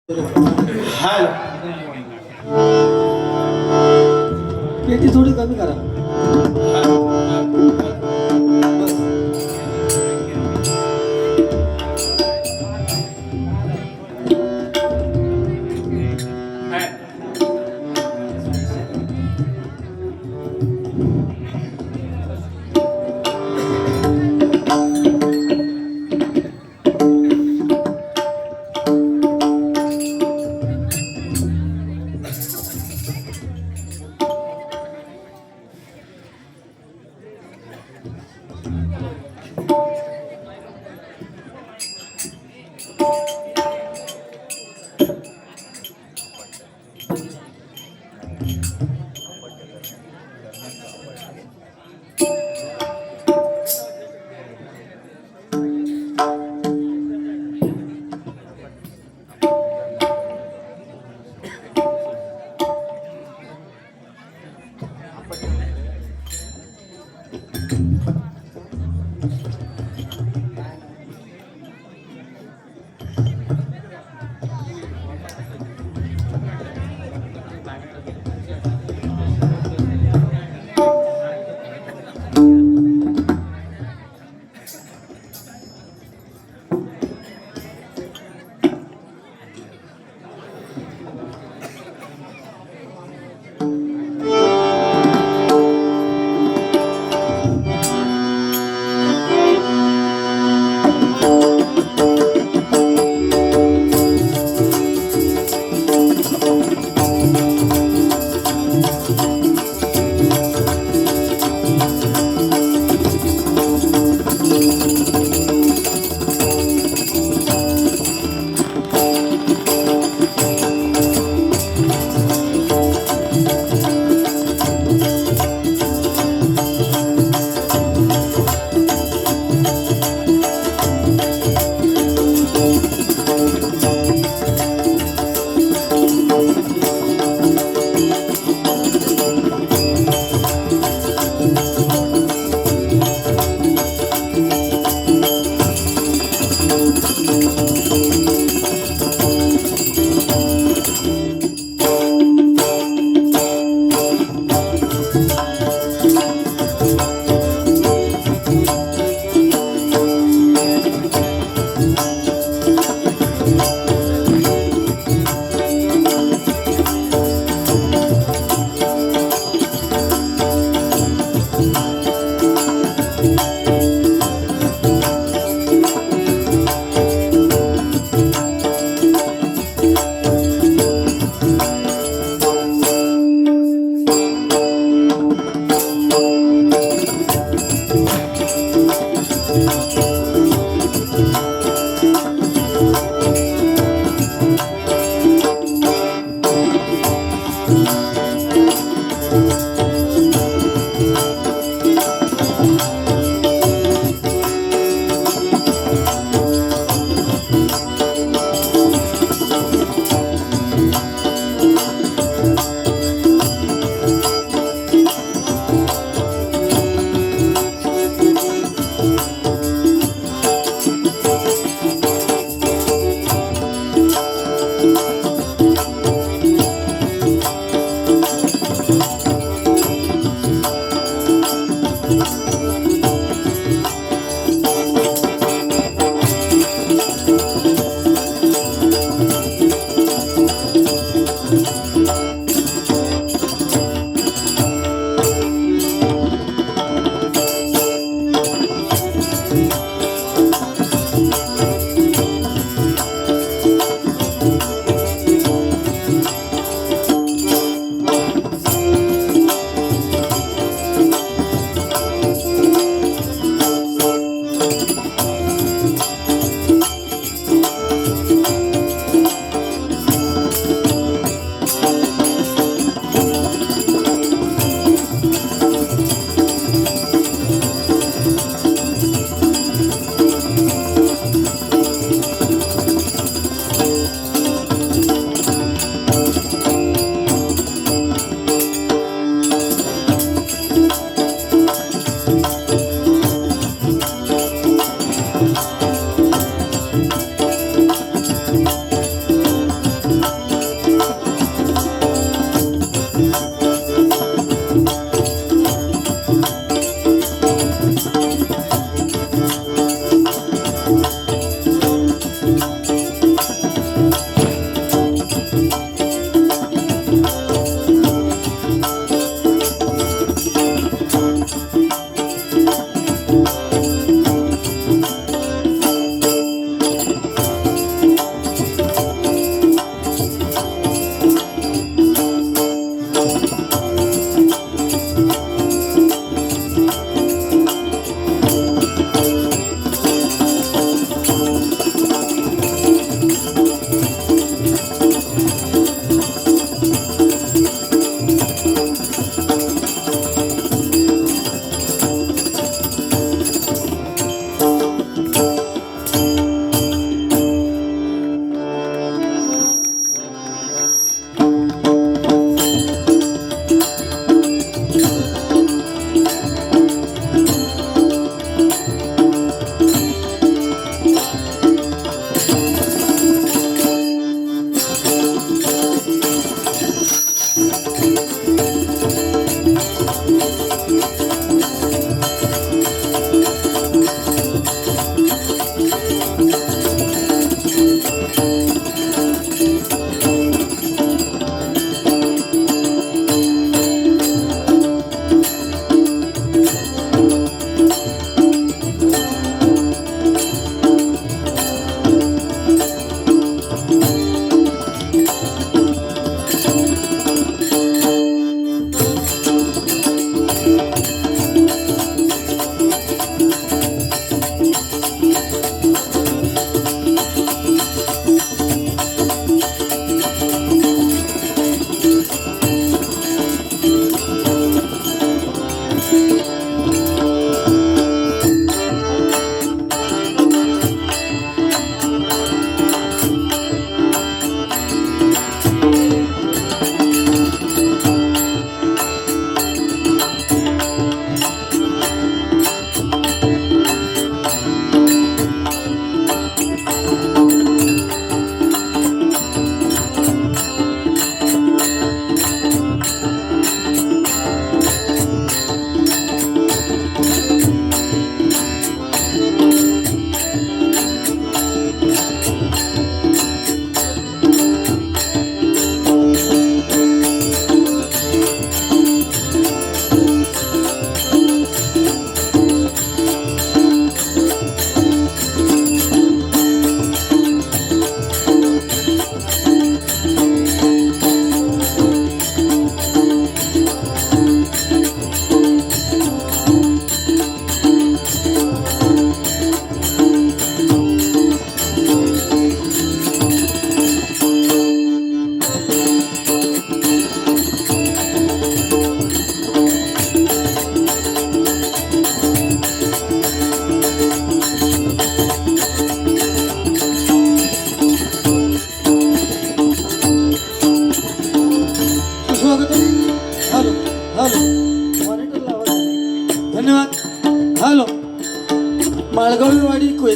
हाय पेटी थोडी कमी करा.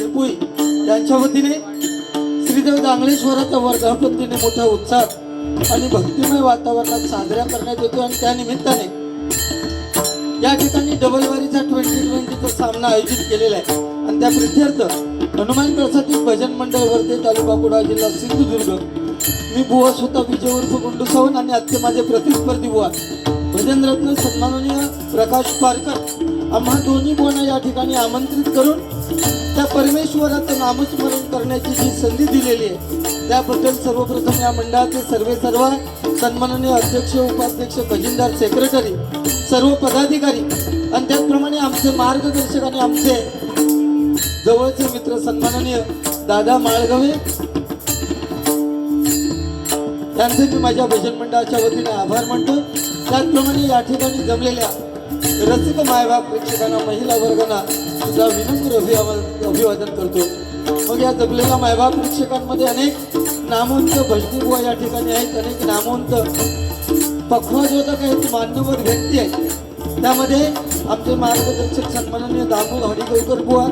शिरपुई यांच्या वतीने श्रीदेव दांगलेश्वराचा वर्धापन दिने मोठ्या उत्साहात आणि भक्तिमय वातावरणात साजरा करण्यात येतो आणि त्या निमित्ताने या ठिकाणी डबल वारीचा 2020चा सामना आयोजित केलेला आहे आणि त्या प्रित्यर्थ हनुमान प्रसादित भजन मंडळ वर्धे तालुका कुडाळ जिल्हा सिंधुदुर्ग मी बुवा स्वतः विजय उर्फ गुंडू सावंत आणि आजचे माझे प्रतिस्पर्धी बुवा भजनरत्न सन्माननीय प्रकाश पारकर आम्हा दोन्ही बुवांना या ठिकाणी आमंत्रित करून त्या परमेश्वराचं नामस्मरण करण्याची जी संधी दिलेली आहे त्याबद्दल सर्वप्रथम या मंडळाचे सर्व सन्माननीय अध्यक्ष उपाध्यक्ष खजिनदार सेक्रेटरी सर्व पदाधिकारी आणि त्याचप्रमाणे आमचे मार्गदर्शक आणि आमचे जवळचे मित्र सन्माननीय दादा माळगवे त्यांचे मी माझ्या भजन मंडळाच्या वतीने आभार मानतो. त्याचप्रमाणे या ठिकाणी जमलेल्या रसिक मायबाप प्रेक्षकांना महिला वर्गांना सुद्धा विनम्र अभिवादन करतो. मग या जमलेल्या मायबाप प्रेक्षकांमध्ये अनेक नामवंत भजनी बुवा या ठिकाणी आहेत, अनेक नामवंत पक्वाजोदक आहेत, मान्यवर व्यक्ती आहेत. त्यामध्ये आमचे मार्गदर्शक सन्माननीय दामू हडिगोकर बुवा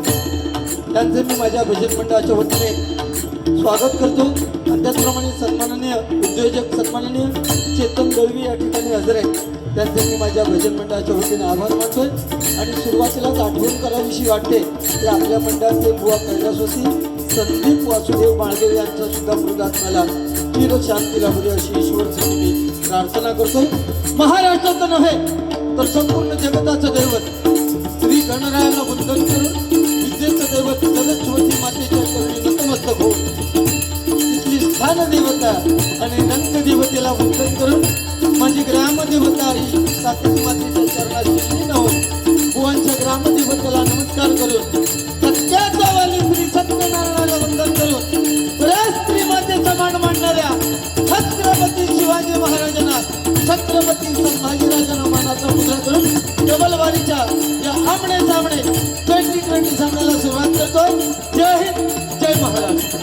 त्यांचे मी माझ्या भजन मंडळाच्या वतीने स्वागत करतो आणि त्याचप्रमाणे सन्माननीय उद्योजक सन्माननीय चेतन दळवी या ठिकाणी हजर आहेत. त्यांचे मी माझ्या भजन मंडळाच्या वतीने आभार मानतोय आणि सुरुवातीलाच आठवण करावीशी वाटते की आपल्या मंडळाचे बुवा कैलासवासी संदीप वासुदेव माळदेव यांचा सुद्धा मृदात्म्याला चिर शांती लाभली अशी ईश्वरचरणी मी प्रार्थना करतोय. महाराष्ट्राचं नव्हे तर संपूर्ण जगताचं दैवत श्री गणरायाला वंदन करून विद्येचं दैवत सरस्वती मातेच्या चरणी नतमस्तक होऊन तिथली स्थान देवता आणि नंद देवतेला वंदन करून माझी ग्रामदेवता ही सातवी मातेच्या चरणाची लीन होऊन बुवांच्या ग्रामदेवतेला नमस्कार करून सत्याचा वाली श्री सत्यनारायणाला वंदन करून स्त्री मातेचा मान मांडणाऱ्या छत्रपती शिवाजी महाराजांना छत्रपती संभाजीराजांना मानाचा मुद्रा करून डबल वारीच्या या आमणे सामणे 2020 सामन्याला सुरुवात करतो. जय हिंद जय महाराष्ट्र.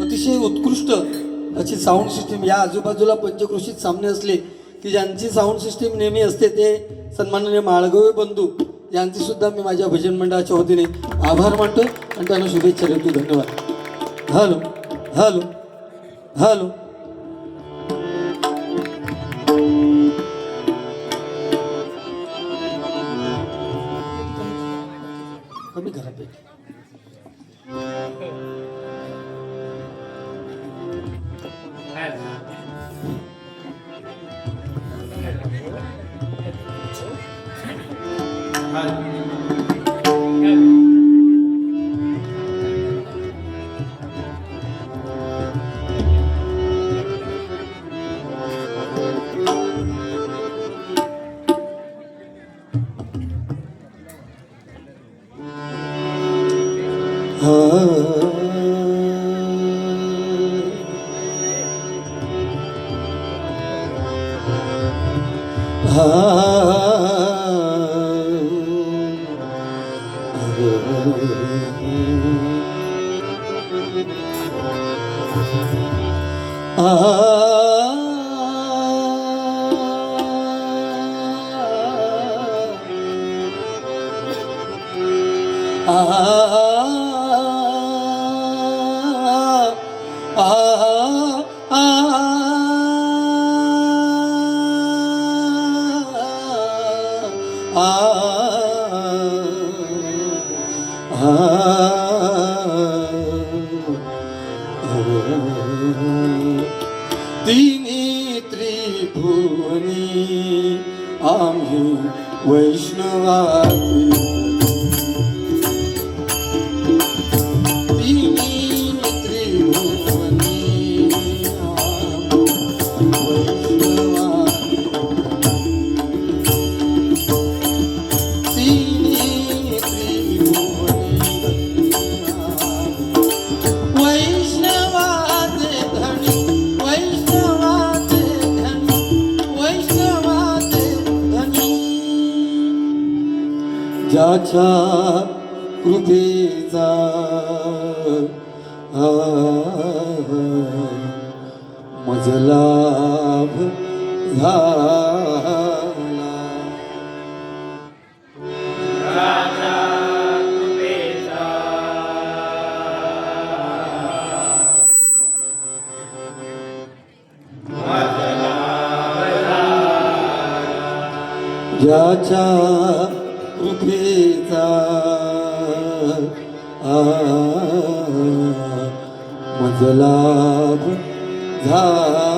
अतिशय उत्कृष्ट अशी साऊंड सिस्टीम या आजूबाजूला पंचक्रोशीत सामने असले की ज्यांची साऊंड सिस्टीम नेहमी असते ते सन्माननीय माळगवे बंधू यांची सुद्धा मी माझ्या भजन मंडळाच्या वतीने आभार मानतोय आणि त्यांना शुभेच्छा देतो. धन्यवाद. हॅलो हॅलो हॅलो कमी करा पे तिन्ही त्रिभुवनी आम्ही वैष्णवाती ज्याच्या कृपेचा मजलाभ झाला. ज्याच्या कृपेचा मजलाभ झाला.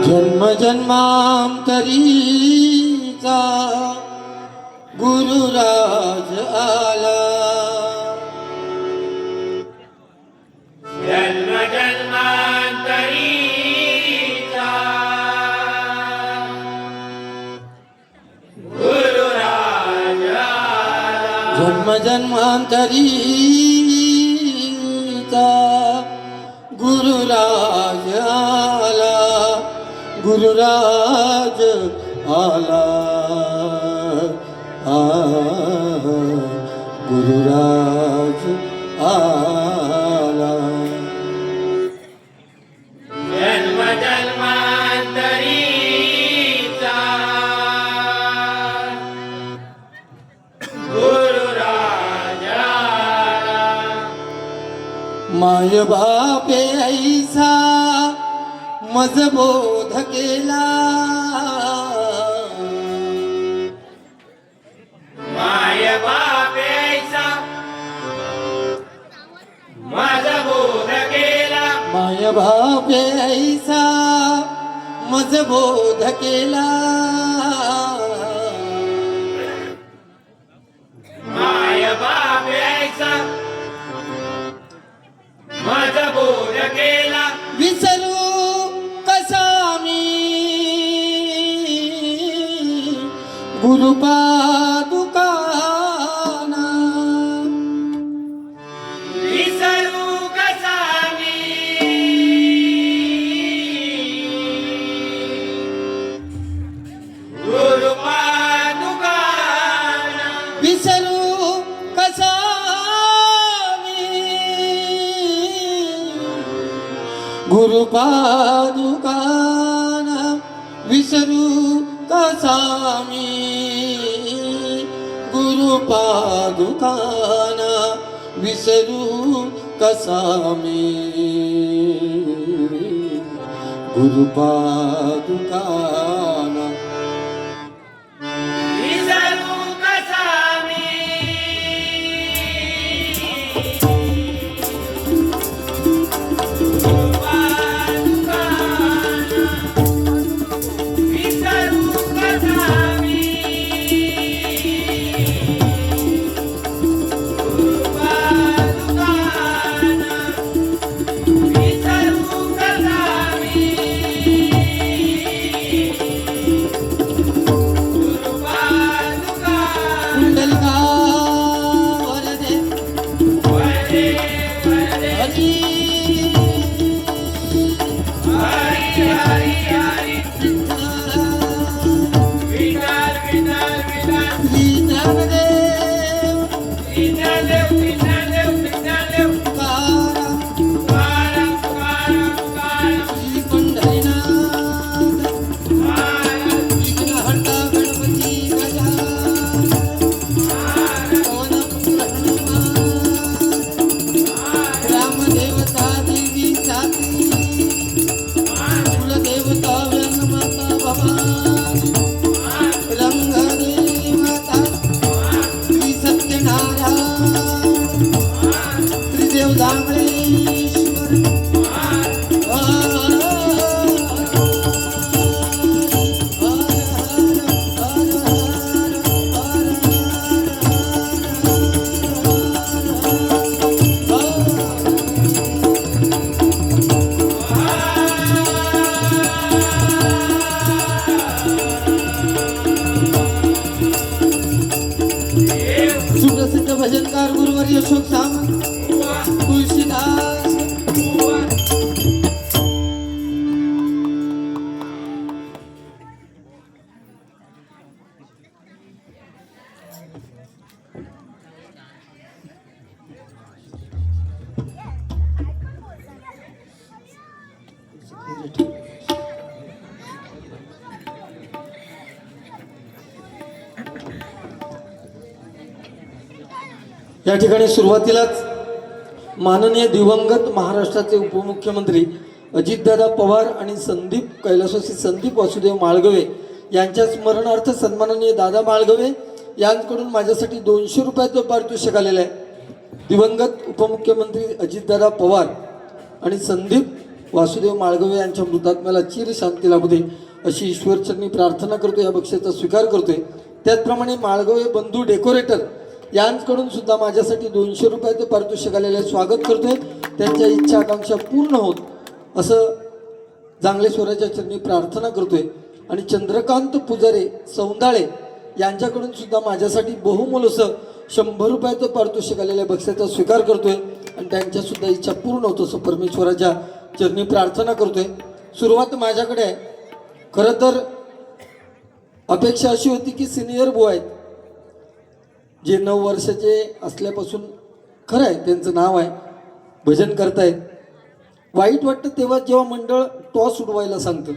जन्मजन्मांतरीचा गुरुराज आला. जन्मजन्मांतरीचा गुरुराज आला. जन्मजन्मांतरीचा गुरुराज आला. गुरुराज आला. गुरुराज आला. जन्मजन्मांतरीचा गुरुराज आला. माय बापे ऐसा मज बोध केला. माय बापेचा माझा बोध केला. माय बापे ऐसा मज बोध केला. माय बापेचा माझा बोध केला. विसरू कसा मी गुरुपादुकाना. विसरू कसा मी गुरुपादुकाना. विसरू कसा मी गुरुपादुकाना. विसरू कसा मी गुरुपादुकाना. विसरू कसा मी गुरुपादुकाना. विसरू कसा मी भजनकार गुरुवर्य अशोक सामंत तुळशीदास या ठिकाणी सुरुवातीलाच माननीय दिवंगत महाराष्ट्राचे उपमुख्यमंत्री अजितदादा पवार आणि कैलासवासी संदीप वासुदेव माळगवे यांच्या स्मरणार्थ सन्माननीय दादा माळगवे यांकडून माझ्यासाठी 200 रुपयाचं पारितोषिक आलेलं आहे. दिवंगत उपमुख्यमंत्री अजितदादा पवार आणि संदीप वासुदेव माळगवे यांच्या मृतात्म्याला चिर शांती लाभू दे अशी ईश्वरचरणी प्रार्थना करतो. या बक्षिसाचा स्वीकार करतोय. त्याचप्रमाणे माळगवे बंधू डेकोरेटर यांकडून सुद्धा माझ्यासाठी 200 रुपयाचं पारितोषिक आलेलं आहे. स्वागत करतोय. त्यांच्या इच्छा आकांक्षा पूर्ण होत असं जांगलेश्वराच्या चरणी प्रार्थना करतोय. आणि चंद्रकांत पुजारे सौंदाळे यांच्याकडून सुद्धा माझ्यासाठी बहुमोल असं 100 रुपयाचं पारितोषिक आलेल्या बक्षिसाचा स्वीकार करतोय आणि त्यांच्या सुद्धा इच्छा पूर्ण होत असं परमेश्वराच्या चरणी प्रार्थना करतोय. सुरुवात माझ्याकडे आहे. खरं तर अपेक्षा अशी होती की सिनियर बुवा आहेत जे 9 वर्षाचे असल्यापासून खरं आहे त्यांचं नाव आहे भजन करतायत. वाईट वाटतं तेव्हा जेव्हा मंडळ टॉस उडवायला सांगतं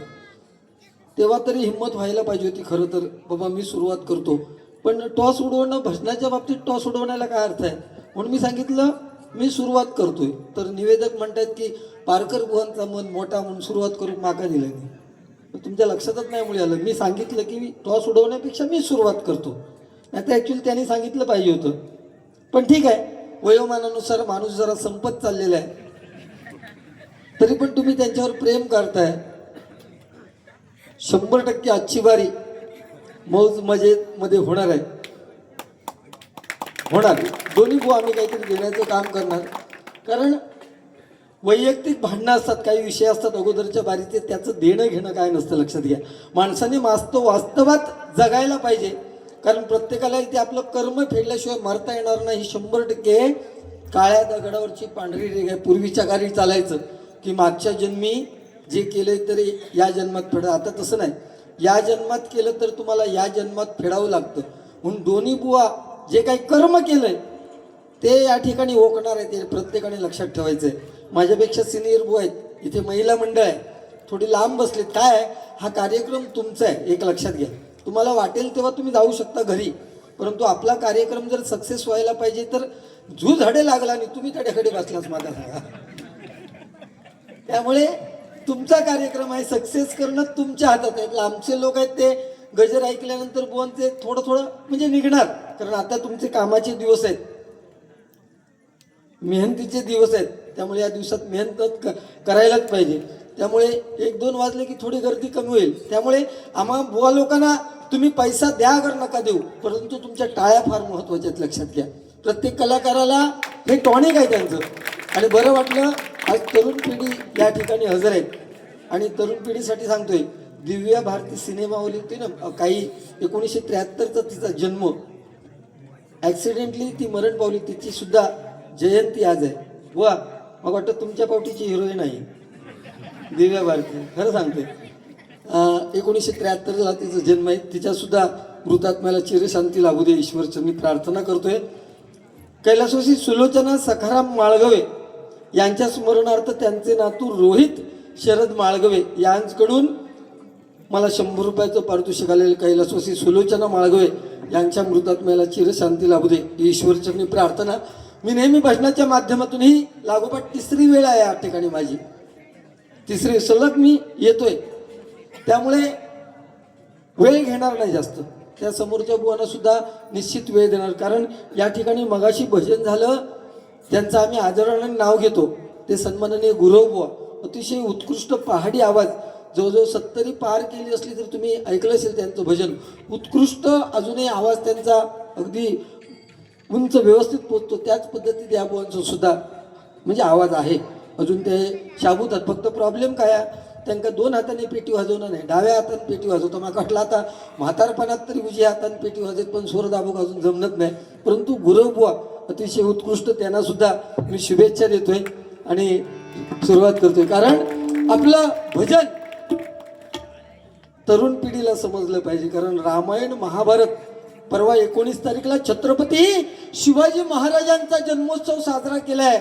तेव्हा तरी हिंमत व्हायला पाहिजे होती. खरं तर बाबा मी सुरुवात करतो, पण टॉस उडवणं भजनाच्या बाबतीत टॉस उडवण्याला काय अर्थ आहे म्हणून मी सांगितलं मी सुरुवात करतोय. तर निवेदक म्हणतात की पारकर बुवांचा मन मोठा म्हणून सुरुवात करून माका दिलं नाही. तुमच्या लक्षातच नाही मुळे आलं. मी सांगितलं की मी टॉस उडवण्यापेक्षा मी सुरुवात करतो. आता ॲक्च्युली त्यांनी सांगितलं पाहिजे होतं, पण ठीक आहे. वयोमानानुसार माणूस जरा संपत चाललेला आहे तरी पण तुम्ही त्यांच्यावर प्रेम करताय. 100% आजची बारी मौज मजेमध्ये होणार आहे. होणार दोन्ही बुवा आम्ही काहीतरी देण्याचं काम करणार. कारण वैयक्तिक भांडणं असतात, काही विषय असतात अगोदरच्या बारीचे, त्याचं देणं घेणं काय नसतं. लक्षात घ्या. माणसाने वास्तवात जगायला पाहिजे. कारण प्रत्येकाला इथे आपलं कर्म फेडल्याशिवाय मरता येणार नाही. 100% काळ्या दगडावरची पांढरी रेघ आहे. पूर्वीच्या काळी चालायचं की मागच्या जन्मी जे केलंय तरी या जन्मात फेडा. आता तसं नाही. या जन्मात केलं तर तुम्हाला या जन्मात फेडावं लागतं. म्हणून दोन्ही बुवा जे काही कर्म केलंय ते या ठिकाणी ओकणार आहे. ते प्रत्येकाने लक्षात ठेवायचं आहे. माझ्यापेक्षा सिनियर बुवा आहेत. इथे महिला मंडळ आहे, थोडी लांब बसलेत. काय आहे हा कार्यक्रम तुमचा आहे, एक लक्षात घ्या. तुम्हाला वाटेल तेव्हा तुम्ही जाऊ शकता घरी, परंतु आपला कार्यक्रम जर सक्सेस व्हायला पाहिजे तर झुझडे लागला आणि तुम्ही तड्याकडे बसलाच माझा सांगा. त्यामुळे तुमचा कार्यक्रम आहे, सक्सेस करणं तुमच्या हातात आहे. आमचे लोक आहेत ते गजर ऐकल्यानंतर बुवांचे थोडं थोडं म्हणजे निघणार. कारण आता तुमचे कामाचे दिवस आहेत, मेहनतीचे दिवस आहेत. त्यामुळे या दिवसात मेहनत करायलाच पाहिजे. त्यामुळे 1-2 वाजले की थोडी गर्दी कमी होईल. त्यामुळे आम्हा बुवा लोकांना तुम्ही पैसा द्या अगर नका देऊ, परंतु तुमच्या टाळ्या फार महत्त्वाच्या आहेत. लक्षात घ्या. प्रत्येक कलाकाराला हे टॉनिक आहे त्यांचं. आणि बरं वाटलं आज तरुण पिढी या ठिकाणी हजर आहेत. आणि तरुण पिढीसाठी सांगतोय, दिव्या भारती सिनेमावली होती ना काही 1973चा तिचा जन्म, ॲक्सिडेंटली ती मरण पावली. तिची सुद्धा जयंती आज आहे. वा मग वाटतं तुमच्या पावटीची हिरोईन आहे दिव्या भारती. खरं सांगतोय 1973ला तिचा जन्म आहे. तिच्या सुद्धा मृतात्म्याला चिरशांती लाभू दे ईश्वरचं मी प्रार्थना करतोय. कैलासवासी सुलोचना सखाराम माळगवे यांच्या स्मरणार्थ त्यांचे नातू रोहित शरद माळगवे यांकडून मला 100 रुपयाचं पारितोषिक आलेलं. कैलासवासी सुलोचना माळगवे यांच्या मृतात्म्याला चिरशांती लाभू दे ईश्वरचरणी प्रार्थना. मी नेहमी भजनाच्या माध्यमातून ही लागोपाठ 3री वेळ आहे या ठिकाणी माझी. 3री सलग मी येतोय. त्यामुळे वेळ घेणार नाही जास्त. त्या समोरच्या बुवांना सुद्धा निश्चित वेळ देणार. कारण या ठिकाणी मगाशी भजन झालं, त्यांचं आम्ही आदराने नाव घेतो, ते सन्माननीय गुरव बुवा. अतिशय उत्कृष्ट पहाडी आवाज, जवळजवळ 70 पार केली असली तर तुम्ही ऐकलं असेल त्यांचं भजन. उत्कृष्ट अजूनही आवाज त्यांचा अगदी उंच व्यवस्थित पोचतो. त्याच पद्धतीत या बुवांचा सुद्धा म्हणजे आवाज आहे. अजून ते शाबूत आहेत. फक्त प्रॉब्लेम काय आहे, त्यांना 2 हाताने पेटी वाजवणं नाही, डाव्या हाताने पेटी वाजवतो. मग म्हटलं आता म्हातारपणात तरी उजव्या हाताने पेटी वाजवत, पण स्वर दाबूक अजून जमत नाही. परंतु गुरव बुवा अतिशय उत्कृष्ट, त्यांना सुद्धा मी शुभेच्छा देतोय आणि सुरुवात करतोय. कारण आपलं भजन तरुण पिढीला समजलं पाहिजे. कारण रामायण महाभारत परवा 19 तारीखला छत्रपती शिवाजी महाराजांचा जन्मोत्सव साजरा केलाय.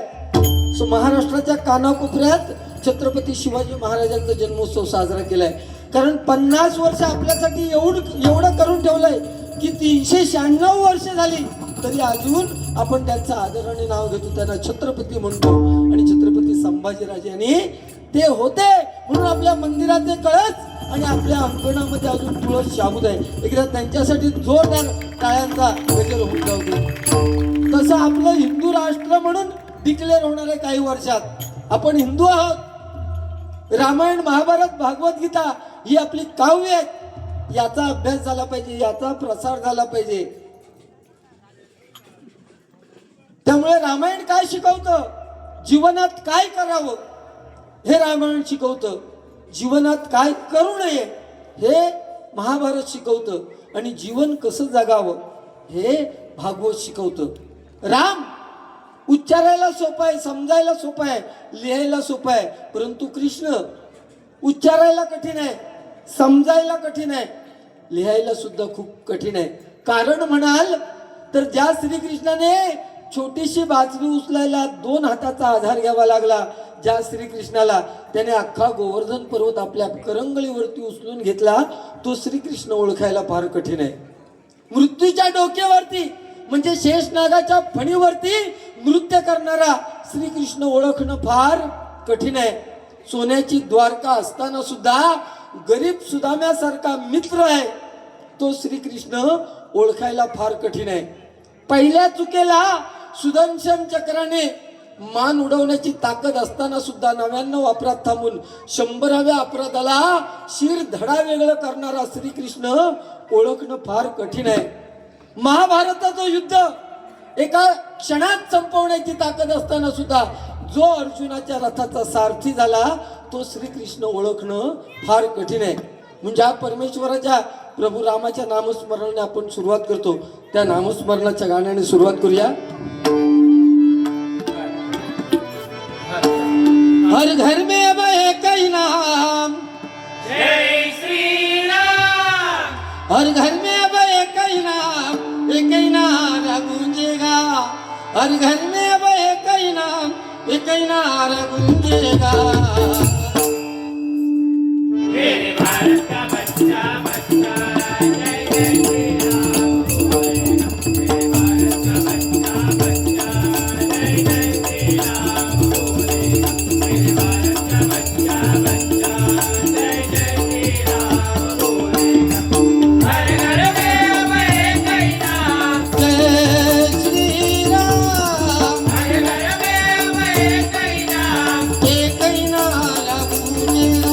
महाराष्ट्राच्या कानाकोपऱ्यात छत्रपती शिवाजी महाराजांचा जन्मोत्सव साजरा केलाय. कारण 50 वर्ष आपल्यासाठी एवढं करून ठेवलंय की 396 वर्ष झाली तरी अजून आपण त्यांचं आदराने नाव घेतो, त्यांना छत्रपती म्हणतो. आणि छत्रपती संभाजीराजांनी ते होते म्हणून आपल्या मंदिराचे कळस आणि आपल्या अंगणामध्ये अजून तुळस शाबूत आहे. एकदा त्यांच्यासाठी जोरदार टाळ्यांचा गजर होऊन जाऊ दे. तसं आपलं हिंदू राष्ट्र म्हणून डिक्लेअर होणार आहे काही वर्षात. आपण हिंदू आहोत. रामायण, महाभारत, भागवत गीता ही आपली काव्य आहेत. याचा अभ्यास झाला पाहिजे, याचा प्रसार झाला पाहिजे. त्यामुळे रामायण काय शिकवतं, जीवनात काय करावं हे रामायण शिकवतं. जीवनात काय करू नये हे महाभारत शिकवतं. आणि जीवन कसं जगावं हे भागवत शिकवतं. राम उच्चारायला सोपं आहे, समजायला सोपं आहे, लिहायला सोपं आहे. परंतु कृष्ण उच्चारायला कठीण आहे, समजायला कठीण आहे, लिहायला सुद्धा खूप कठीण आहे. कारण म्हणाल तर ज्या श्रीकृष्णाने छोटीशी बाजरी उचलायला 2 हाताचा आधार घ्यावा लागला, ज्या श्रीकृष्णाला त्याने अख्खा गोवर्धन पर्वत आपल्या करंगळीवरती उचलून घेतला, तो श्रीकृष्ण ओळखायला फार कठीण आहे. मृत्यूच्या डोक्यावरती म्हणजे शेषनागाच्या फणीवरती नृत्य करणारा श्रीकृष्ण ओळखणं फार कठीण आहे. सोन्याची द्वारका असताना सुद्धा गरीब सुदाम्यासारखा मित्र आहे तो श्रीकृष्ण ओळखायला फार कठीण आहे. पहिल्या चुकेला सुदर्शन चक्राने मान उडवण्याची ताकद असताना सुद्धा 99 अपराध थांबून 100व्या अपराधाला शिर धडा वेगळं करणारा श्रीकृष्ण ओळखणं फार कठीण आहे. महाभारताचं युद्ध एका क्षणात संपवण्याची ताकद असताना सुद्धा जो अर्जुनाच्या रथाचा सारथी झाला तो श्रीकृष्ण ओळखणं फार कठीण आहे. म्हणजे हा परमेश्वराच्या प्रभू रामाच्या नामस्मरणाने आपण सुरुवात करतो. त्या नामस्मरणाच्या गाण्याने सुरुवात करूया. हर घर में अब एक ही नाम, जय श्री राम. हर घर में अब एक ही नाम, एक ही नारा गूंजेगा. हर घर में अब एक ही नाम, एक ही नारा गूंजेगा. मेरे भारत का बच्चा बच्चा जय जय श्री राम बोलेगा. मेरे भारत का बच्चा बच्चा जय जय श्री राम बोलेगा. मेरे भारत का बच्चा बच्चा जय जय श्री राम बोलेगा. हर घर में अब एक ही नाम, जय श्री राम. हर घर में अब एक ही नाम, एक ही नारा गूंजेगा.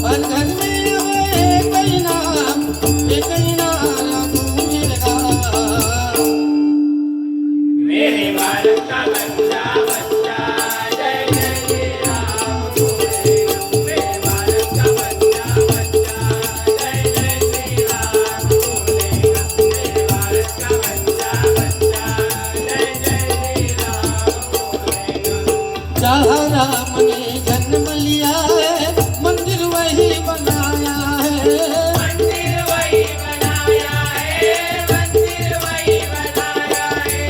हर घर में अब एक ही नाम, एक ही नारा गूंजेगा. मेरे भारत का बच्चा बच्चा जय जय श्री राम बोलेगा. मेरे भारत का बच्चा बच्चा जय जय श्री राम बोलेगा. मेरे भारत का बच्चा बच्चा जय जय श्री राम बोलेगा. जहाँ राम ने जन्म लिया है मंदिर वही बनाया है. मंदिर वही बनाया है, मंदिर वही बनाया है.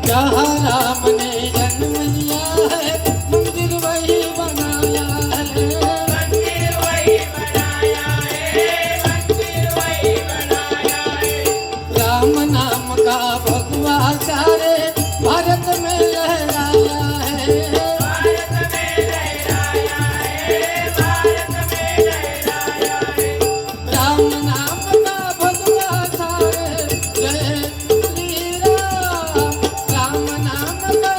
जहाँ राम ने जन्म लिया है मंदिर वही बनाया है. मंदिर वही बनाया है, मंदिर वही बनाया है. राम नाम का भगवा सारे भारत में लहराया है. भारत में लहराया है, भारत में लहराया है. राम नाम का भगवा सारे जय श्री राम. राम नाम का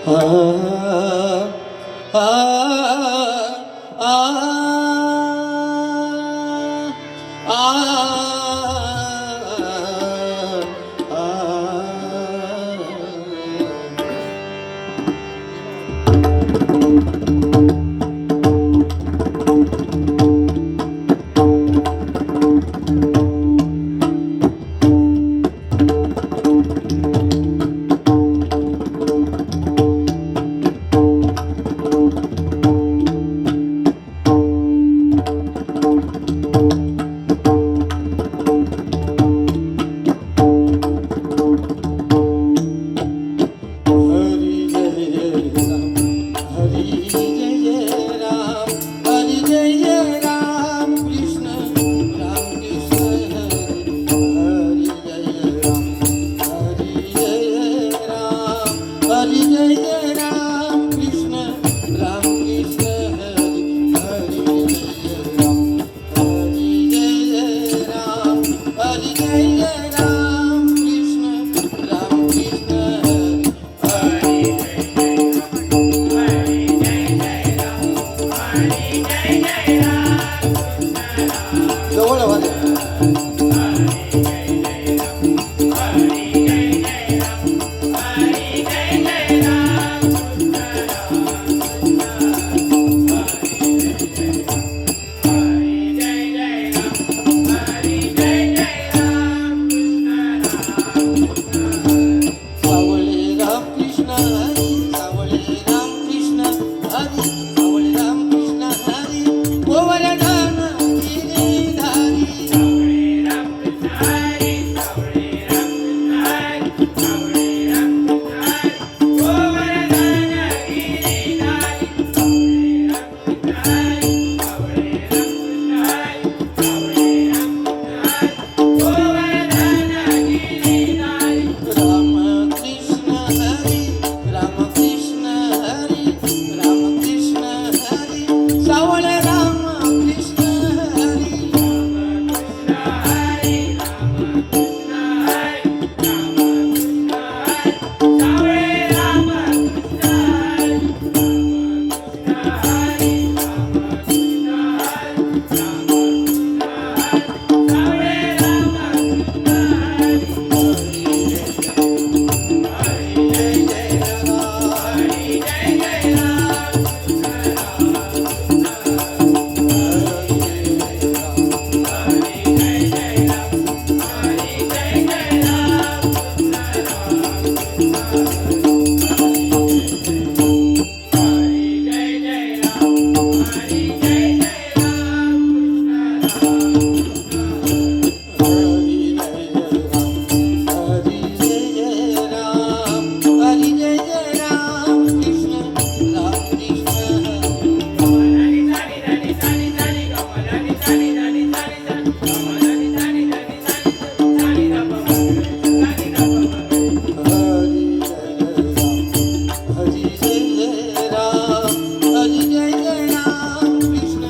आ आ आ जवळ वाले सावळे राम कृष्ण हरी सावळे राम कृष्ण हरी सावळे राम कृष्ण हरी गोवर्धन गिरीधारी राम कृष्ण हरी राम कृष्ण हरी राम कृष्ण हरी सावळे राम कृष्ण हरी हरी जय राम कृष्ण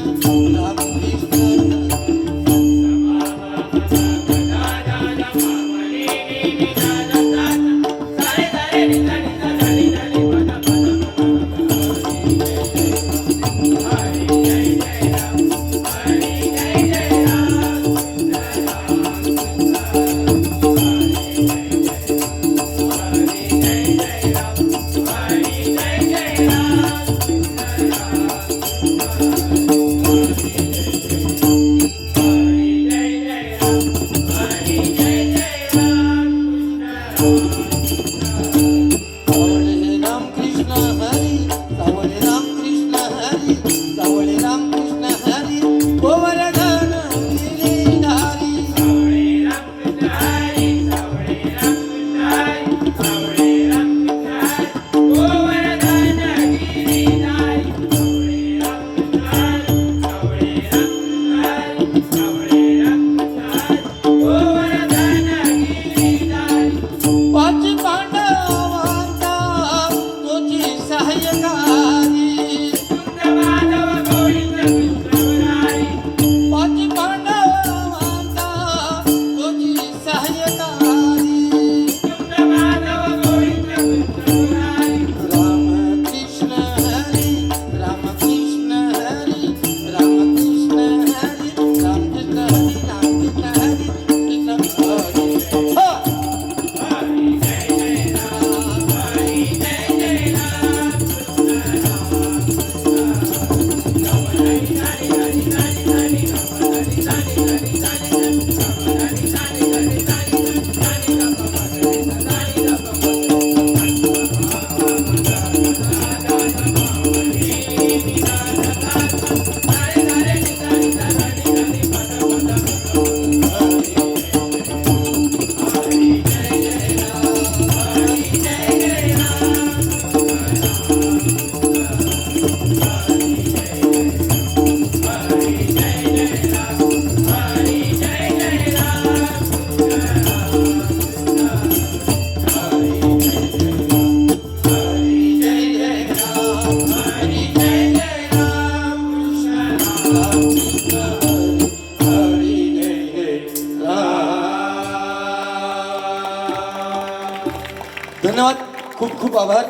धन्यवाद, खूप खूप आभार.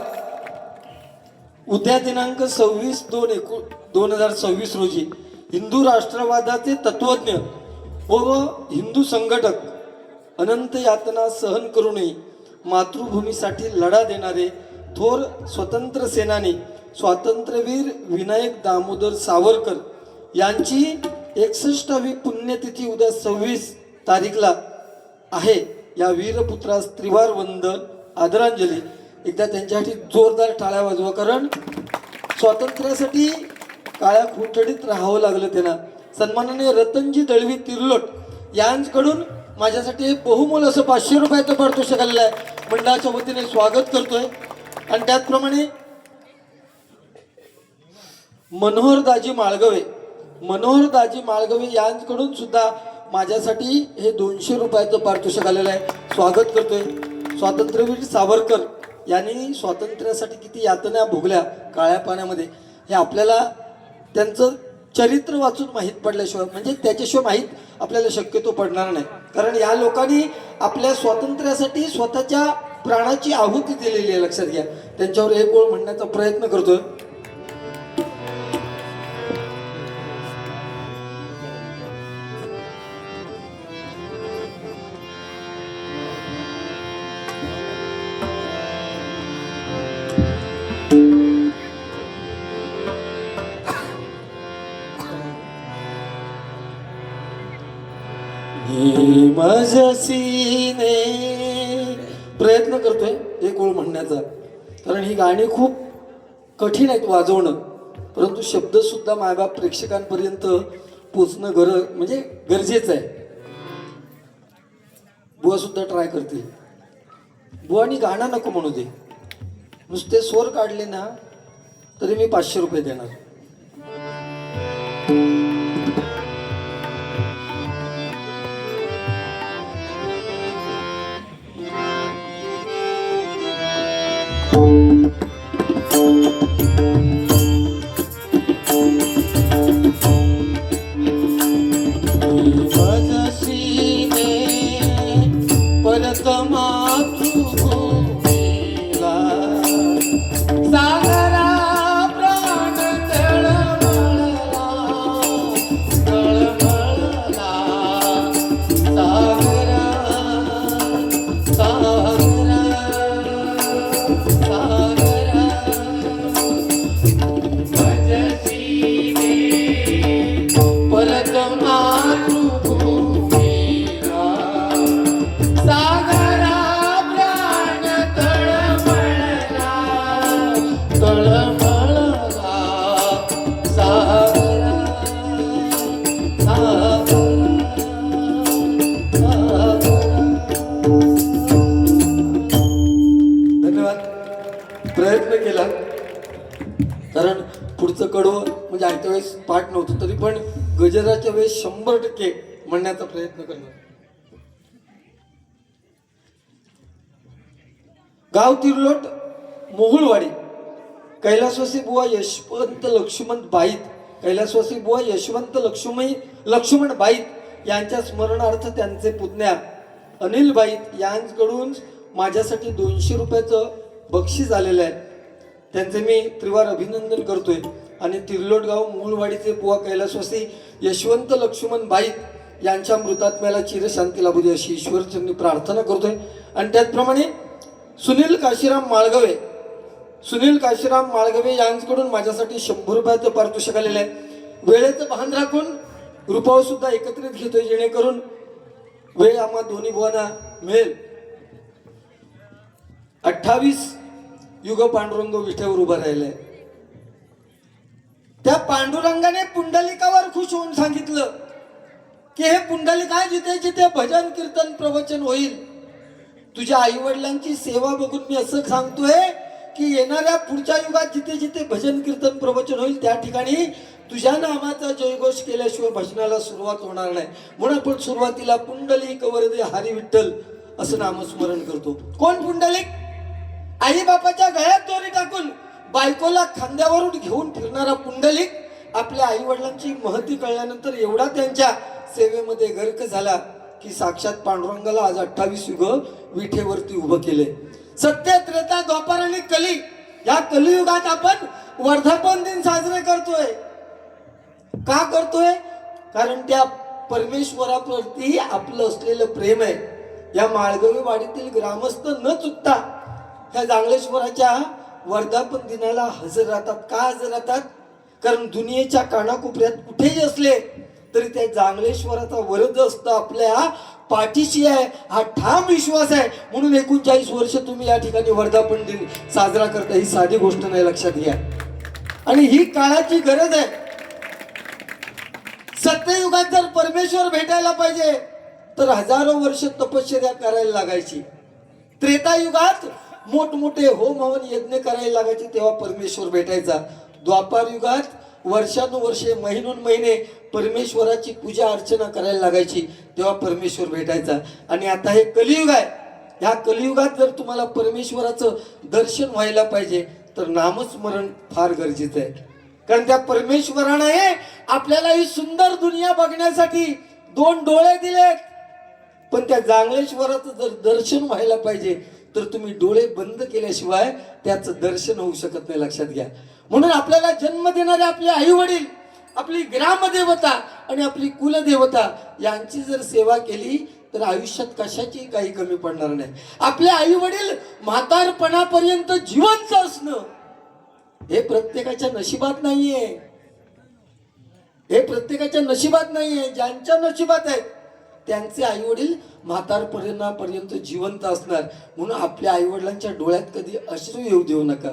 उद्या दिनांक 26/2/2026 रोजी हिंदू राष्ट्रवादाचे तत्वज्ञ व हिंदू संघटक, अनंत यातना सहन करूनही मातृभूमीसाठी लढा देणारे थोर स्वतंत्र सेनानी स्वातंत्र्यवीर विनायक दामोदर सावरकर यांची 61वी पुण्यतिथी उद्या 26 तारीखला आहे. या वीरपुत्रास त्रिवार वंदन, आदरांजली. एकदा त्यांच्यासाठी जोरदार टाळ्या वाजवा, कारण स्वातंत्र्यासाठी काळ्या कोठडीत राहावं लागलं त्यांना. सन्माननीय रतनजी दळवी तिर्लोट यांच्याकडून माझ्यासाठी एक बहुमोल असं 500 रुपयाचं पारितोषिक आलेलं आहे. मंडळाच्या वतीने स्वागत करतोय. आणि त्याचप्रमाणे मनोहर दाजी माळगवे यांच्याकडून सुद्धा माझ्यासाठी हे 200 रुपयाचं पारितोषिक आलेलं आहे. स्वागत करतोय. स्वातंत्र्यवीर सावरकर यांनी स्वातंत्र्यासाठी किती यातना भोगल्या काळ्या पाण्यामध्ये, हे आपल्याला त्यांचं चरित्र वाचून माहीत पडल्याशिवाय, म्हणजे त्याच्याशिवाय माहीत आपल्याला शक्यतो पडणार नाही. कारण या लोकांनी आपल्या स्वातंत्र्यासाठी स्वतःच्या प्राणाची आहुती दिलेली आहे. लक्षात घ्या. त्यांच्यावर एक ओळ म्हणण्याचा प्रयत्न करतोय. मजसीने प्रयत्न करतोय एक ओळ म्हणण्याचा, कारण ही गाणी खूप कठीण आहेत वाजवणं, परंतु शब्द सुद्धा मायबाप प्रेक्षकांपर्यंत पोचणं म्हणजे गरजेचं आहे. बुवा सुद्धा ट्राय करते. बुवानी गाणं नको म्हणू दे, नुसते स्वर काढले ना तरी मी 500 रुपये देणार. परत मातृभूमीला सागरा प्राण तळमळला, तळमळला सागरा, सागरा, सागरा. भजसीने परत मातृभूमीला सागरा प्राण तळमळला, तळमळला सागरा, सागरा, सागरा. धन्यवाद. प्रयत्न केला, कारण पुढचं कडवं म्हणजे आयत्या वेळेस पाठ नव्हतं, तरी पण गजराच्या वेळेस 100% म्हणण्याचा प्रयत्न करणार. गाव तिर्लोट, मोहुळवाडी. कैलासवासी बुवा यशवंत लक्ष्मण बाईत, कैलासवासी बुवा यशवंत लक्ष्मण बाईत यांच्या स्मरणार्थ त्यांचे पुतण्या अनिल बाईत यांच्याकडून माझ्यासाठी 200 रुपयाचं बक्षीस आलेलं आहे. त्यांचे मी त्रिवार अभिनंदन करतोय. आणि तिर्लोट गाव मूळवाडीचे बुवा कैलासवासी यशवंत लक्ष्मण बाईत यांच्या मृतात्म्याला चिरशांती लाभू दे अशी ईश्वरचरणी प्रार्थना करतोय. आणि त्याचप्रमाणे सुनील काशीराम माळगवे यांच्याकडून माझ्यासाठी 100 रुपयाचं पारितोषिक आलेलं आहे. वेळेचं भान राखून रुपाव सुद्धा एकत्रित घेतोय जेणेकरून वेळ आम्हा दोन्ही बुवांना मिळेल. 28 युग पांडुरंग विठ्यावर उभा राहिलाय. त्या पांडुरंगाने पुंडलिकावर खुश होऊन सांगितलं की हे पुंडलिका, जिथे जिथे भजन कीर्तन प्रवचन होईल, तुझ्या आई वडिलांची सेवा बघून मी असं सांगतोय की येणाऱ्या पुढच्या युगात जिथे जिथे भजन कीर्तन प्रवचन होईल त्या ठिकाणी तुझ्या नामाचा जयघोष केल्याशिवाय भजनाला सुरुवात होणार नाही. म्हणून आपण सुरुवातीला पुंडलिक वरदे हरी विठ्ठल असं नामस्मरण करतो. कोण पुंडलिक? आई बापाच्या गळ्यात दोरी टाकून बायकोला खांद्यावरून घेऊन फिरणारा पुंडलिक आपल्या आई वडिलांची महती कळल्यानंतर एवढा त्यांच्या सेवेमध्ये गर्क झाला की साक्षात पांडुरंगाला आज 28 युग विठेवरती उभं केले. सत्य, त्रेता, द्वापार आणि कली या कलियुगात आपण वर्धापन दिन साजरे करतोय. का करतोय? कारण त्या परमेश्वराप्रती आपलं असलेलं प्रेम आहे. या माळगवी वाडीतील ग्रामस्थ न चुकता ह्या जांगलेश्वराच्या वर्धापन दिनाला हजर राहतात. का हजर राहतात? कारण दुनियेच्या कानाकोपऱ्यात कुठेही असले तरी त्या जांगलेश्वराचा वरद असतं आपल्या पाठीशी आहे, हा ठाम विश्वास आहे. म्हणून 39 वर्ष तुम्ही या ठिकाणी वर्धापन दिन साजरा करता. ही साधी गोष्ट नाही, लक्षात घ्या. आणि ही काळाची गरज आहे. सत्ययुगात जर परमेश्वर भेटायला पाहिजे तर हजारो वर्ष तपश्चर्या करायला लागायची. त्रेतायुगात मोठमोठे होम हवन यज्ञ करायला लागायचे, तेव्हा परमेश्वर भेटायचा. द्वापार युगात वर्षानुवर्षे महिने परमेश्वराची पूजा अर्चना करायला लागायची, तेव्हा परमेश्वर भेटायचा. आणि आता हे कलियुग आहे. ह्या कलियुगात जर तुम्हाला परमेश्वराचं दर्शन व्हायला पाहिजे तर नामस्मरण फार गरजेचं आहे. कारण त्या परमेश्वराने आपल्याला ही सुंदर दुनिया बघण्यासाठी 2 डोळे दिलेत. पण त्या जांगलेश्वराचं जर दर्शन व्हायला पाहिजे तर तुम्ही डोळे बंद केल्याशिवाय त्याचं दर्शन होऊ शकत नाही, लक्षात घ्या. म्हणून आपल्याला जन्म देणारे आपले आई वडील, आपली ग्रामदेवता आणि आपली कुलदेवता यांची जर सेवा केली तर आयुष्यात कशाची काही कमी पडणार नाही. आपले आई वडील म्हातारपणापर्यंत जिवंत असणं हे प्रत्येकाच्या नशिबात नाहीये. हे प्रत्येकाच्या नशिबात नाहीये. ज्यांच्या नशिबात आहे त्यांचे आई वडील म्हातारपणापर्यंत जिवंत असणार. म्हणून आपल्या आई वडिलांच्या डोळ्यात कधी अश्रू येऊ देऊ नका.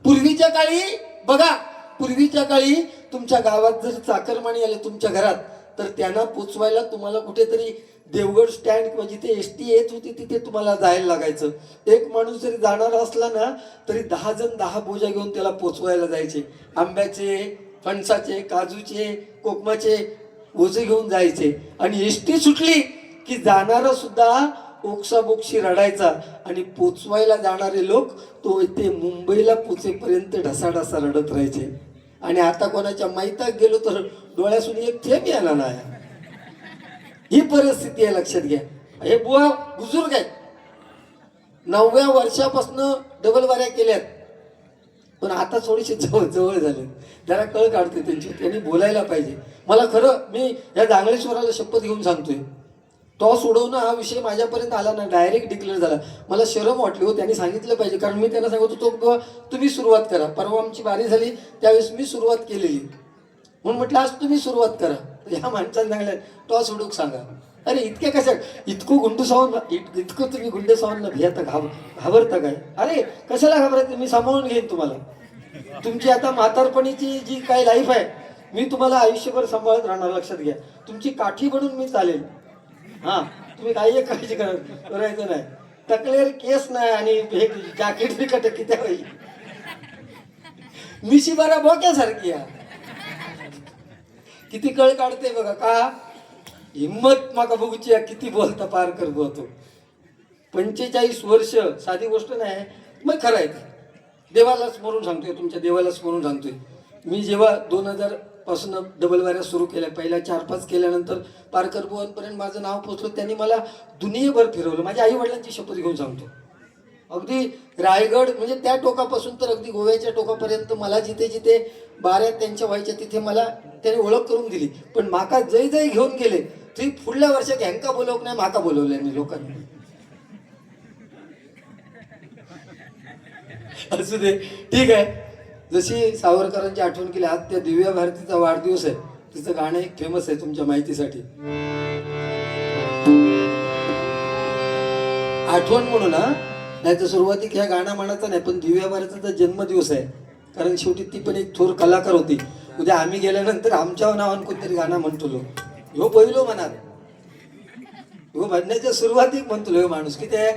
पूर्वीच्या काळी बघा, पूर्वीच्या काळी तुमच्या गावात जर चाकरमानी आले तुमच्या घरात तर त्यांना पोचवायला तुम्हाला कुठेतरी देवगड स्टँड किंवा जिथे एसटी येत होती तिथे तुम्हाला जायला लागायचं. एक माणूस जरी जाणार असला ना तरी 10 जण 10 बोजा घेऊन त्याला पोचवायला जायचे. आंब्याचे, फणसाचे, काजूचे, कोकमाचे ओझे घेऊन जायचे. आणि एसटी सुटली की जाणारा सुद्धा ओक्साबोक्षी रडायचा आणि पोचवायला जाणारे लोक तो इथे मुंबईला पोचेपर्यंत ढसाढसा रडत राहायचे. आणि आता कोणाच्या मैताक गेलो तर डोळ्यासून एक थेंब यायला नाही. ही परिस्थिती आहे, लक्षात घ्या. हे बुवा बुजुर्ग आहेत, 9व्या वर्षापासून डबल वाऱ्या केल्यात, पण आता थोडीशी जवळ झाले. जरा कळ काढते त्यांची, त्यांनी बोलायला पाहिजे. मला खरं, मी या जांगलेश्वराला शपथ घेऊन सांगतोय, तो सोडवणं हा विषय माझ्यापर्यंत आला ना, डायरेक्ट डिक्लेअर झाला. मला शरम वाटली हो. त्यांनी सांगितलं पाहिजे, कारण मी त्यांना सांगत होतो तुम्ही सुरुवात करा. परवा आमची बारी झाली त्यावेळेस मी सुरुवात केलेली, म्हणून म्हटलं आज तुम्ही सुरुवात करा. ह्या माणसाने सांगल्या तो सोडूक सांगा. अरे इतके कशा, इतकं इतकं तुम्ही गुंड सावंतला भियाता, घाबरता काय? अरे कशाला घाबरायचं, मी सांभाळून घेईन तुम्हाला. तुमची आता म्हातारपणीची जी काही लाईफ आहे मी तुम्हाला आयुष्यभर सांभाळत राहणार, लक्षात घ्या. तुमची काठी बनून मी चालेल. हा, तुम्ही काही काळजी करायचं नाही. टकलेर केस नाही आणि हे जॅकेट बी कट किती वेळी मिशी बारा बोक्यासारखी आहे. किती कळ काढते बघा. का हिम्मत माका बघूची, किती बोलता पार करतो तो. 45 वर्ष साधी गोष्ट नाही. मग खरं आहे, देवाला स्मरून सांगतोय, तुमच्या देवाला स्मरून सांगतोय. मी जेव्हा 2000 पासून डबल वाऱ्या सुरू केल्या, पहिल्या 4-5 केल्यानंतर पारकर बुवांपर्यंत माझं नाव पोचलं. त्यांनी मला दुनियेभर फिरवलं. माझ्या आई वडिलांची शपथ घेऊन सांगतो, अगदी रायगड म्हणजे त्या टोकापासून तर अगदी गोव्याच्या टोकापर्यंत मला जिथे जिथे बाऱ्या त्यांच्या व्हायच्या तिथे मला त्यांनी ओळख करून दिली. पण माका जय जय घेऊन गेले. ती पुढल्या वर्षात हँका बोलवक नाही, माका बोलवल्याने लोकांनी. असू दे, ठीक आहे. जशी सावरकरांची आठवण केली, आज त्या दिव्या भारतीचा वाढदिवस आहे. तिचं गाणं एक फेमस आहे तुमच्या माहितीसाठी, आठवण म्हणून हा. नाही तर सुरुवातीक ह्या गाणं म्हणायचं नाही, पण दिव्या भारतीचा जन्मदिवस आहे. कारण शेवटी ती पण एक थोर कलाकार होती. उद्या आम्ही गेल्यानंतर आमच्या नावानं कोणतरी गाणं म्हणतो, ह्यो पहिलो म्हणाल, ह्यो म्हणण्याच्या सुरुवातीक म्हणतो ह्यो माणूस किती आहे,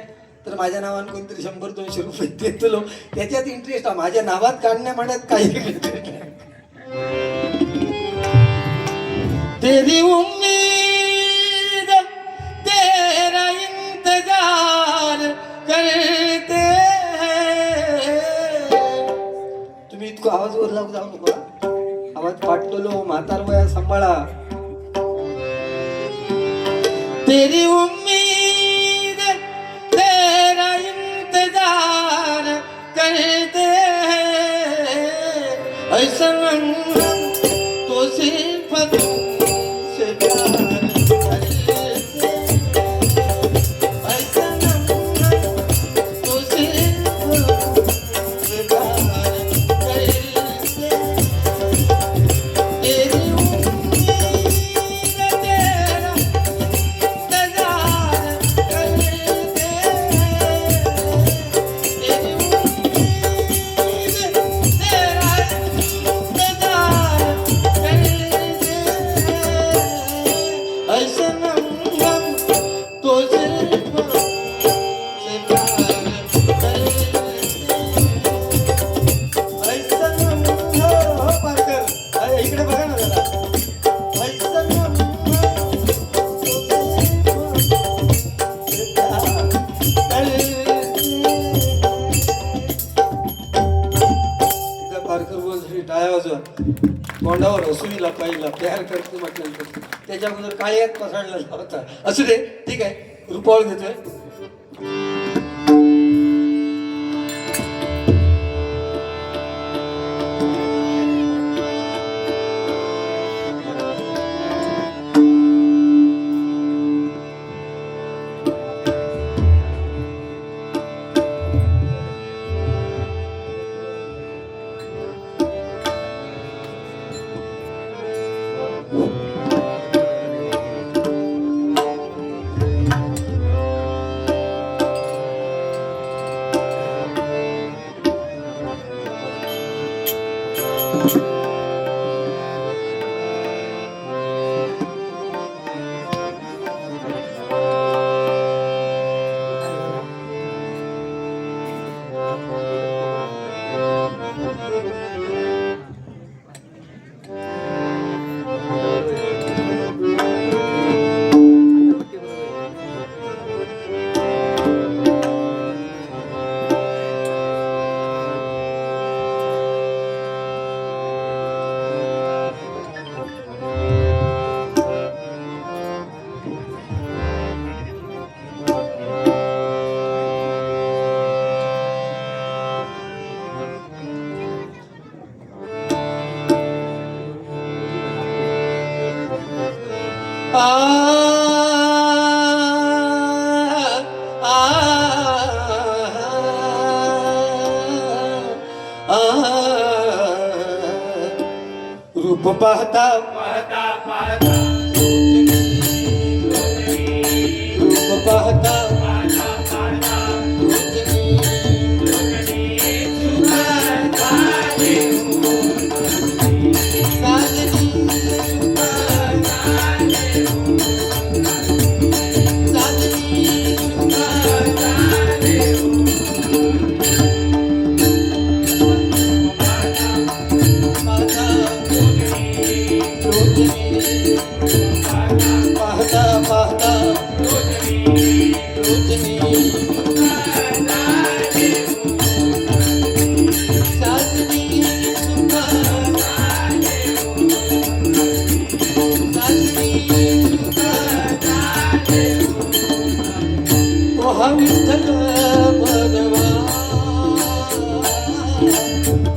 तर माझ्या नावानं कोणतरी 100-200 रुपये देतो. त्याच्यात इंटरेस्ट आहे, माझ्या नावात काढण्या म्हणत काही. तेरी उम्मीद तेरा इंतजार करते हैं. तुम्ही इतकं आवाज वर लावू जाऊ नका, आवाज फाटलो, म्हातार वया सांभाळा. तेरी उम्मीद तेरा इंतजार करते हैं, ऐसा तो सिर्फ तुमसे प्यार करते हैं, ऐसा तो सिर्फ तुमसे प्यार करते हैं. तेरी उम्मीद तेरा इंतजार करते हैं, तेरी उम्मीद तेरा इंतजार करते हैं, ऐसा तो सिर्फ तुमसे प्यार करते हैं, ऐसा हो पारकर, इकडे बघा ना जरा. ऐसा पारकर बोल टाळ्या वाजवा, तोंडावर हसून पाहिला प्यार करते म्हटल्यानंतर त्याच्या अगोदर काळ्यात पसरलेला होता. असू दे, ठीक आहे, रुपावळ घेतोय. रूप पाहता पाहता पाहता रूप पाहता पाहता पाहता पाहता पाहता विठ्ठल भगवा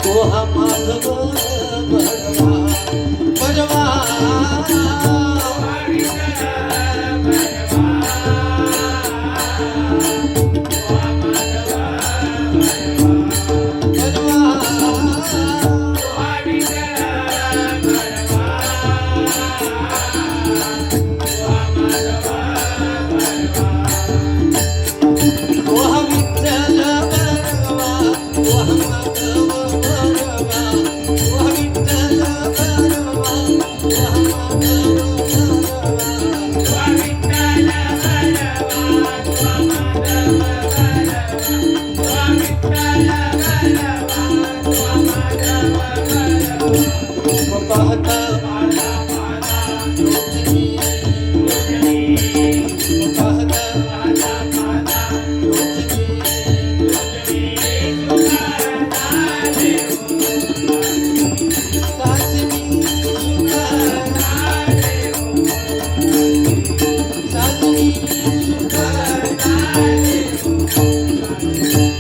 तो हा माधव भगवा भगवा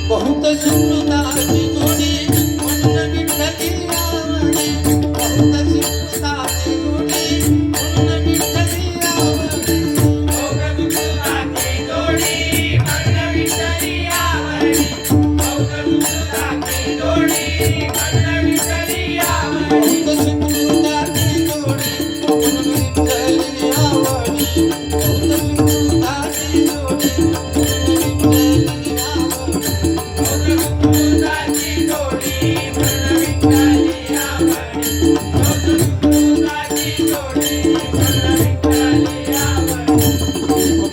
बहुत सुखदाची जोडी म्हणून विठ्ठली आवडी बहुत सुखदाची जोडी म्हणून विठ्ठली आवडी बहुत सुखदाची जोडी म्हणून विठ्ठली आवडी बहुत सुखदाची जोडी म्हणून विठ्ठली आवडी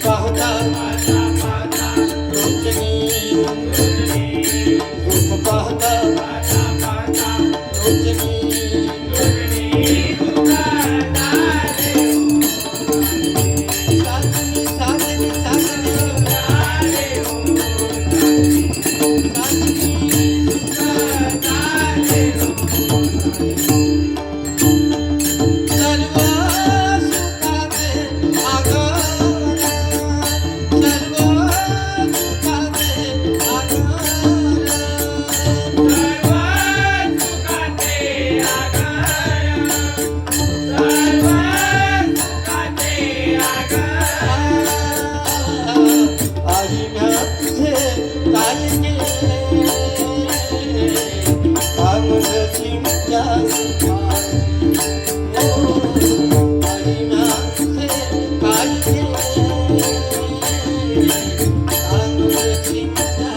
पाहता रोचनी रूप पाहता रोचनी साजनी साजनी साजनी सर्व सुखाचे आगर सर्व सुखाचे आई म्या तुझे काय केले आमग चिंता आई म्या तुझे काय केले आमग चिंता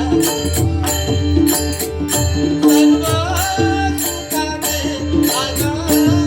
सर्व सुखाचे आधार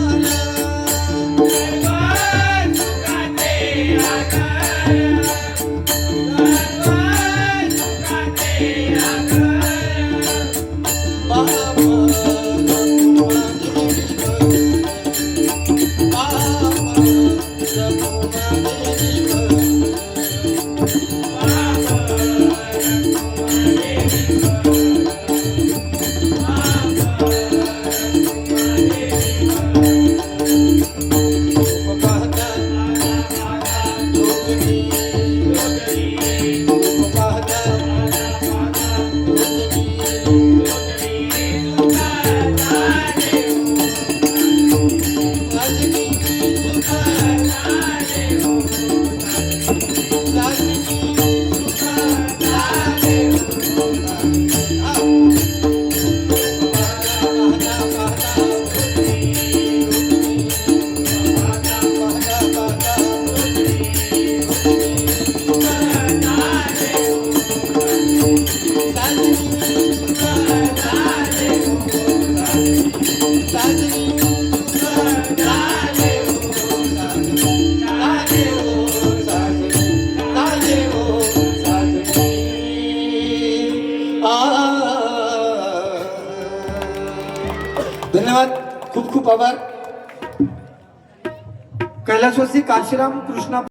धन्यवाद, खूप खूप आभार. कैलासवासी काशीराम कृष्णा